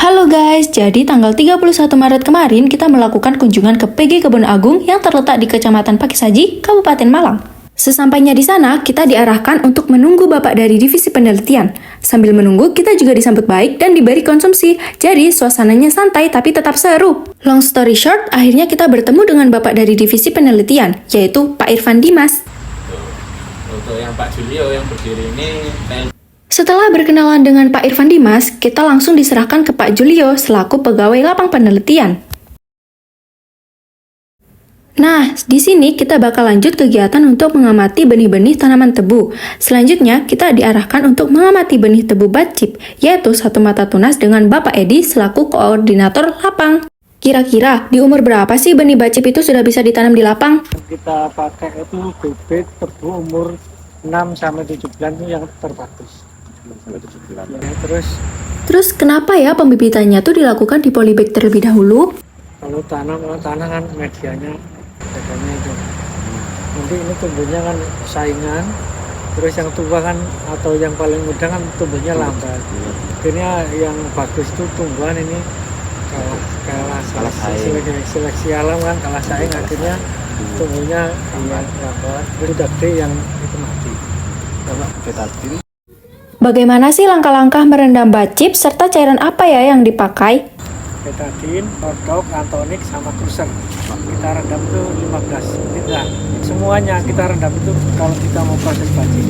Halo guys, jadi tanggal 31 Maret kemarin kita melakukan kunjungan ke PG Kebun Agung yang terletak di Kecamatan Pakisaji, Kabupaten Malang. Sesampainya di sana, kita diarahkan untuk menunggu Bapak dari Divisi Penelitian. Sambil menunggu, kita juga disambut baik dan diberi konsumsi, jadi suasananya santai tapi tetap seru. Long story short, akhirnya kita bertemu dengan Bapak dari Divisi Penelitian, yaitu Pak Irfan Dimas. Untuk yang Pak Julio yang berdiri ini Setelah berkenalan dengan Pak Irfan Dimas, kita langsung diserahkan ke Pak Julio selaku pegawai lapang penelitian. Nah, di sini kita bakal lanjut kegiatan untuk mengamati benih-benih tanaman tebu. Selanjutnya, kita diarahkan untuk mengamati benih tebu bacip, yaitu satu mata tunas dengan Bapak Edi selaku koordinator lapang. Kira-kira, di umur berapa sih benih bacip itu sudah bisa ditanam di lapang? Kita pakai itu bibit tebu umur 6-7 bulan itu yang terbagus. Ya, Terus kenapa ya pembibitannya tuh dilakukan di polybag terlebih dahulu? kalau tanah kan medianya itu. Nanti ini tumbuhnya kan saingan. Terus yang tua kan atau yang paling muda kan tumbuhnya lambat. Akhirnya yang bagus itu tumbuhan ini kalah seleksi alam kan kalah saing, akhirnya tumbuhnya lambat. Terus udah gede yang itu mati. Bagaimana sih langkah-langkah merendam bacip serta cairan apa ya yang dipakai? Betadine, Rodok, Antonik, sama Cruiser. Kita rendam itu 15 menit lah. Semuanya kita rendam itu kalau kita mau proses bacip.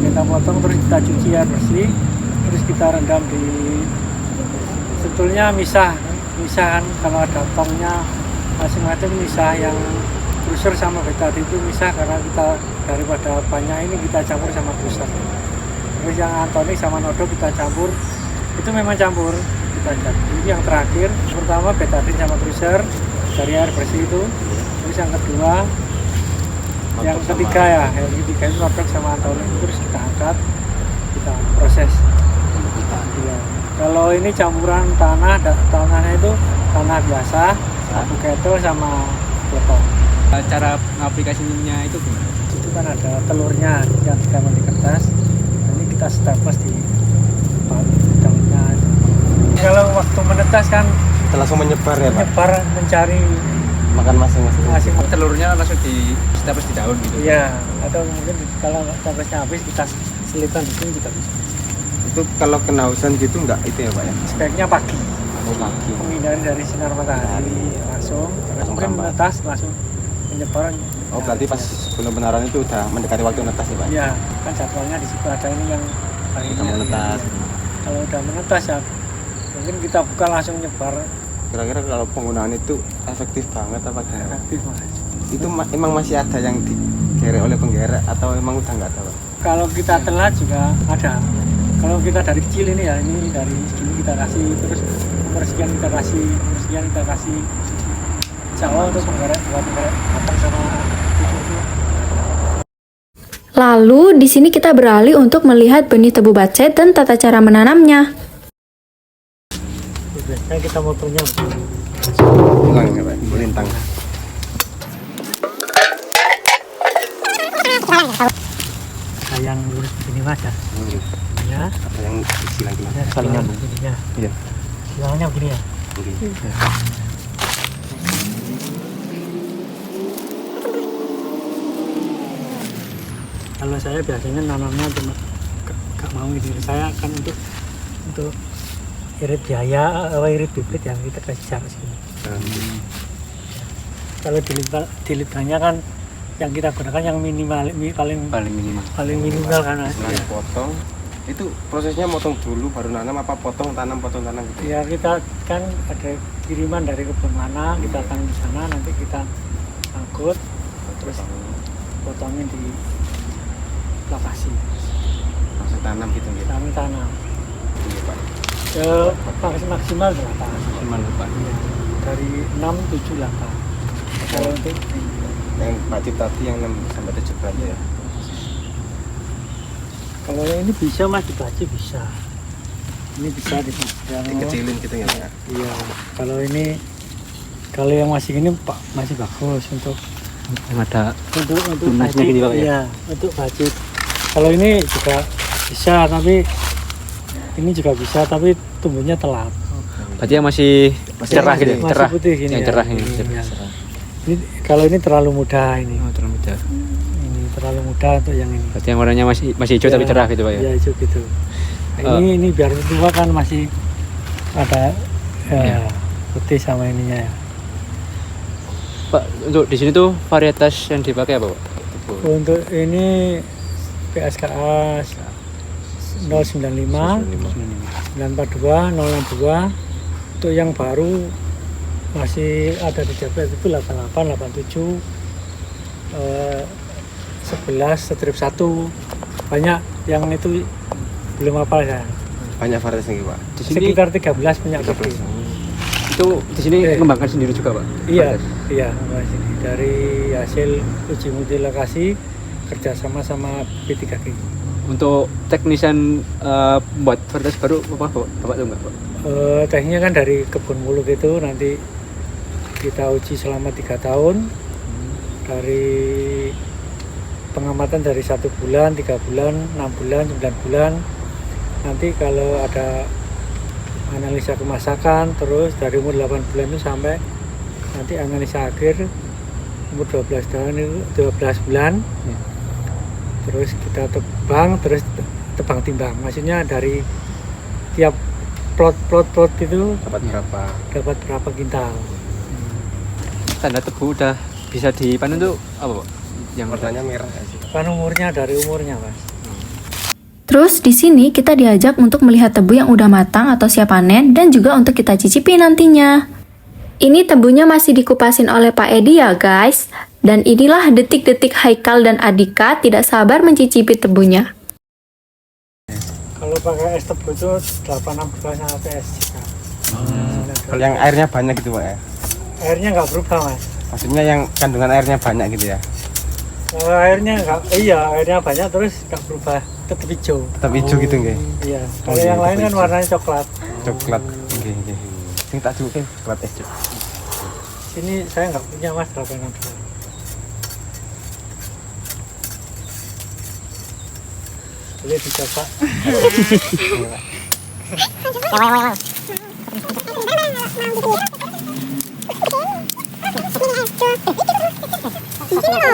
Kita potong terus kita cuci air bersih, terus kita rendam di sebetulnya misah kan kalau ada tongnya masing-masing misah. Yang Cruiser sama Betadine itu misah karena kita daripada banyak ini kita campur sama Cruiser. Terus yang Antonik sama Nodo kita campur, itu memang campur kita campur. Ini yang terakhir, pertama Betadine sama Cruiser dari air bersih itu. Terus yang kedua, yang ketiga yang ketiga itu Nodo sama Antonik. Terus kita angkat, kita proses. Ya. Kalau ini campuran tanahnya itu tanah biasa, satu ketel sama potong. cara aplikasinya itu gimana? Itu kan ada telurnya yang kita di kertas. Kita staples di daunnya. Kalau waktu menetas kan kita langsung menyebar ya Pak? Menyebar mencari makan masing-masing. Telurnya langsung di staples di daun gitu? Iya, atau mungkin kalau staplesnya habis kita selipkan di sini juga bisa. Itu kalau kena hujan gitu enggak itu ya Pak ya? Sebaiknya pagi. Pagi. Menghindari dari sinar matahari langsung mungkin menetas langsung menyebar. Oh berarti pas sebelum benaran itu udah mendekati waktu netas ya Pak? Iya, kan jadwalnya di situ ada ini yang hari ini menetas. Kalau udah menetas ya mungkin kita buka langsung nyebar. Kira-kira kalau penggunaan itu efektif banget apa gimana? Efektif Mas. Itu emang masih ada yang digerek oleh penggerek atau emang udah nggak ada Pak? Kalau kita telat juga ada. Kalau kita dari kecil ini ya, ini dari segini kita kasih, terus umur sekian kita kasih, umur sekian kita kasih. Insya Allah untuk penggerek matang sama cucu. Lalu di sini kita beralih untuk melihat benih tebu bacet dan tata cara menanamnya. Biasanya kita motornya Ulang ya Pak, melintang. ada yang lurus begini Mas ya. Ya. Ada yang isi lagi. Ada saling nyambung. Iya. Silangnya begini ya. Oke. Kalau saya biasanya nanamnya cuma gak mau ini. Saya akan untuk irit biaya, irit bibit yang kita kasih jarak sini. Kalau dilitanya kan yang kita gunakan yang paling minimal kan Mas. Ya. Potong. Itu prosesnya motong dulu baru nanam apa potong tanam gitu? Ya kita kan ada kiriman dari kebun mana, kita akan di sana nanti kita angkut terus potongin di lokasi Proses tanam gitu gitu. kami tanam Iya, Pak. maksimal 8 Cuman lupa. dari 6, 7, 8 kalau untuk Yang wajib tadi yang 6 sampai 7 bulan ya. kalau yang ini bisa mas dibaca bisa ini bisa Dikecilin gitu ya, Pak. iya kalau yang masih ini pak masih bagus untuk Yang ada untuk tunasnya budget, gitu, Pak, ya? iya untuk budget kalau ini juga bisa tapi ini juga bisa tapi tumbuhnya telat berarti yang masih cerah gitu, masih cerah. putih gini Yang ya. cerah ini. Ya. Ini kalau ini terlalu muda ini Oh, terlalu muda. ini terlalu muda untuk yang ini Berarti yang warnanya masih hijau tapi cerah gitu, Pak ya. ya hijau gitu nah, ini biar tua kan masih ada Iya. putih sama ininya ya. Pak, untuk di sini tuh varietas yang dipakai apa, Pak? Untuk ini PSKA 095, 942, 062. Untuk yang baru masih ada di Jablet itu 88, 87, 11, strip 1. Banyak yang itu belum apa ya. Banyak varietas nih, Pak. Di sini Sekitar 13 punya 13. kopi. itu di sini mengembangkan sendiri juga, Pak. Iya, iya, Mas, ini dari hasil uji multi lokasi kerjasama sama P3G. Untuk teknisan buat varietas baru apa, Bapak tahu nggak, Pak? Tekniknya kan dari kebun muluk itu nanti kita uji selama 3 tahun dari pengamatan dari 1 bulan, 3 bulan, 6 bulan, 9 bulan. Nanti kalau ada analisa kemasakan terus dari umur 8 bulan itu sampai nanti analisa akhir umur 12 tahun itu 12 bulan. Ya. Terus kita tebang, terus tebang timbang. Maksudnya dari tiap plot itu Dapat berapa? dapat berapa kintal. Tanda tebu udah bisa dipanen tuh apa, Pak? Yang Warnanya merah ya sih. Kan umurnya dari umurnya, Mas. Terus di sini kita diajak untuk melihat tebu yang udah matang atau siap panen dan juga untuk kita cicipi nantinya. Ini tebunya masih dikupasin oleh Pak Edi ya guys. Dan inilah detik-detik Haikal dan Adika tidak sabar mencicipi tebunya. Kalau pakai es tebu itu 862 sama PS. Kalau yang airnya banyak gitu, Pak ya. Airnya nggak berubah, Mas. Maksudnya yang kandungan airnya banyak gitu ya. Airnya nggak, airnya banyak terus nggak berubah, tetap hijau. Tetap hijau gitu nggih. Iya. Oh, Kalau iya, yang lain tetap kan hijau. warnanya coklat. Coklat. Nggih, nggih. Sing tak cukup coklat es. Sini saya nggak punya, Mas, 862. Boleh dicoba.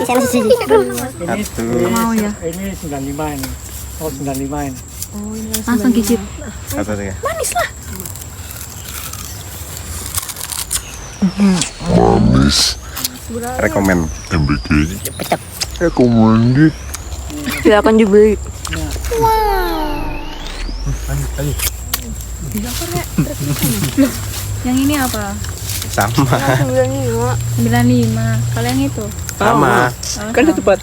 Ini Satu. Mau ya? Ini 95 ini. Oh, 95 ini. Langsung cicip. Satu ya. Manis lah. Rekomen. Silakan dibeli. Yang ini apa? Sama. 95. Kalau yang itu? Sama. kan itu cepat.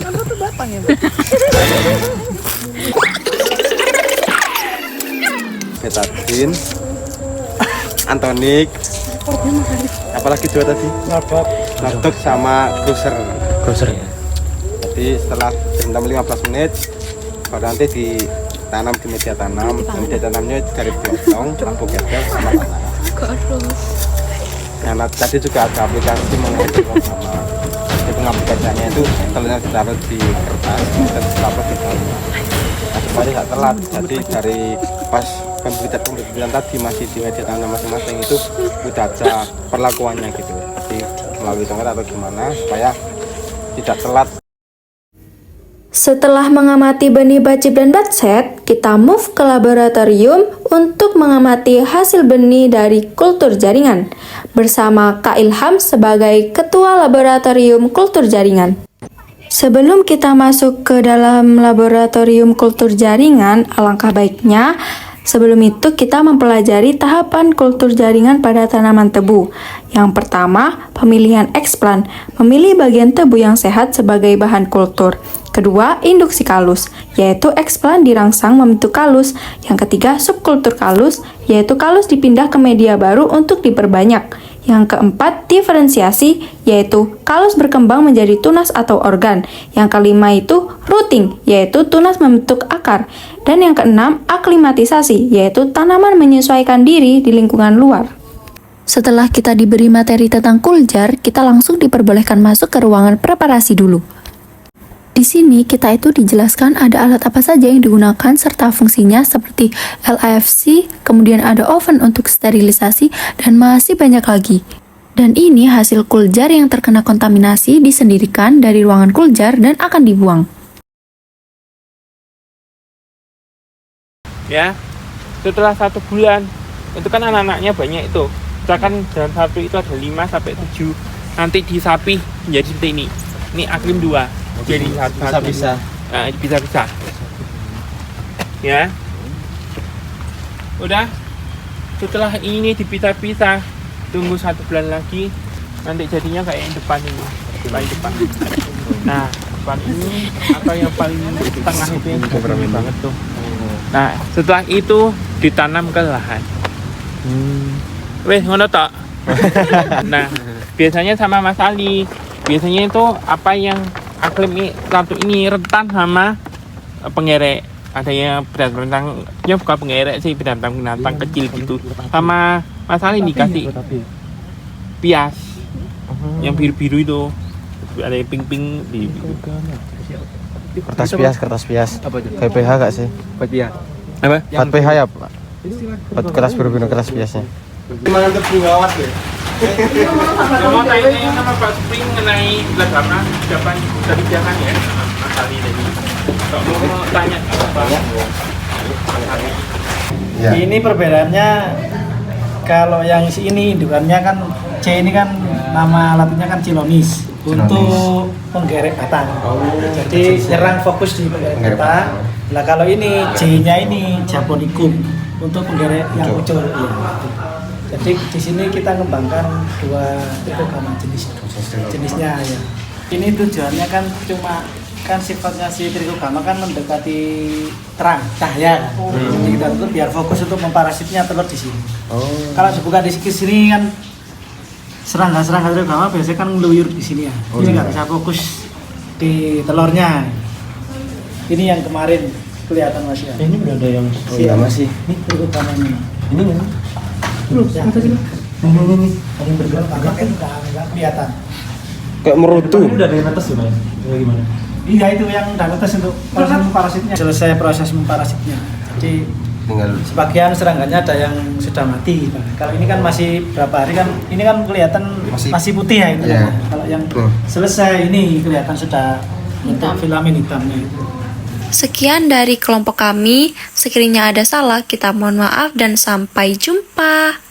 Betadine. Antonik. Apalagi dua tadi? Nodok sama cruiser. Grocer ya. Jadi setelah direndam 15 menit baru nanti ditanam di media tanam. Media tanamnya dari potong, lampu gedel sama tanah. Nah, tadi juga ada aplikasi mengenai sama di pengaplikasiannya itu telurnya ditaruh di kertas dan ditaruh di dalam. Nah, supaya nggak telat. Jadi dari pas pembibitan tadi masih di media tanam masing-masing itu udah ada perlakuannya gitu. Jadi melalui tongkat atau gimana supaya tidak telat. Setelah mengamati benih bacip dan batset, kita move ke laboratorium untuk mengamati hasil benih dari kultur jaringan bersama Kak Ilham sebagai Ketua Laboratorium Kultur Jaringan. Sebelum kita masuk ke dalam laboratorium kultur jaringan, alangkah baiknya Sebelum itu, kita mempelajari tahapan kultur jaringan pada tanaman tebu. Yang pertama, pemilihan eksplan, memilih bagian tebu yang sehat sebagai bahan kultur. Kedua, induksi kalus, yaitu eksplan dirangsang membentuk kalus. Yang ketiga, subkultur kalus, yaitu kalus dipindah ke media baru untuk diperbanyak. Yang keempat, diferensiasi, yaitu kalus berkembang menjadi tunas atau organ. Yang kelima itu rooting, yaitu tunas membentuk akar. Dan yang keenam, aklimatisasi, yaitu tanaman menyesuaikan diri di lingkungan luar. Setelah kita diberi materi tentang kuljar, kita langsung diperbolehkan masuk ke ruangan preparasi dulu. Di sini kita itu dijelaskan ada alat apa saja yang digunakan serta fungsinya seperti LAFC, kemudian ada oven untuk sterilisasi, dan masih banyak lagi. Dan ini hasil kuljar yang terkena kontaminasi disendirikan dari ruangan kuljar dan akan dibuang. Ya, setelah 1 bulan, itu kan anak-anaknya banyak itu. Misalkan dalam satu itu ada 5 sampai 7. Nanti disapi menjadi seperti ini. Ini akrim 2. Jadi bisa-bisa. Nah, bisa-bisa. Ya. Udah. Setelah ini dipisah-pisah, tunggu 1 bulan lagi, nanti jadinya kayak yang depan ini. Paling depan. Nah, depan ini atau yang paling tengah itu yang berani banget tuh. Nah, setelah itu ditanam ke lahan. Weh, ngono tok. Nah, biasanya sama Mas Ali. Biasanya itu apa yang aklim satu ini rentan sama pengerek. Ada yang binatang-binatangnya bukan pengerek sih, binatang-binatang kecil gitu. Sama Mas Ali dikasih pias yang biru-biru itu. Ada yang pink-pink di Kertas pias. Apa itu? PPH gak sih? Buat dia. apa? 4 PH ya Pak? Kertas biru-biru, kertas piasnya. Gimana tebu gawat ya? Mau tanya sama Pak Spring mengenai bagaimana ucapan kebijakan ya Mas Ali tadi. Kalau mau tanya apa? Ya. Ini perbedaannya, kalau yang ini indukannya kan C ini kan nama latinnya kan Cilonis untuk penggerek batang. Jadi nyerang fokus di penggerek batang. Nah kalau ini J-nya ini Japonicum untuk penggerek yang muncul. Ya. Jadi di sini kita ngembangkan 2 trichogramma jenisnya ya. Ini tujuannya kan cuma kan sifatnya si trichogramma kan mendekati terang cahaya. Jadi kita tutup biar fokus untuk memparasitnya telur di sini. Kalau dibuka di sini kan serangga trichogramma biasanya kan ngeluyur di sini ya. Ini nggak bisa fokus di telurnya. Ini yang kemarin kelihatan Mas ya. Ini udah ada yang Masih. Ini trichogramma ini. ini kan? Terus ya. Ini ada yang bergerak. Agak nggak kelihatan. Kayak merutu. Ini udah ada yang atas tuh, Mas. Gimana? Iya itu yang diabetes untuk proses memparasitnya. Selesai proses memparasitnya. Jadi Tinggal sebagian serangannya ada yang sudah mati. Nah, kalau ini kan masih berapa hari kan? Ini kan kelihatan masih putih ya itu. Iya. Kalau yang selesai ini kelihatan sudah bentuk filamen hitamnya itu. Sekian dari kelompok kami. Sekiranya ada salah, kita mohon maaf dan sampai jumpa.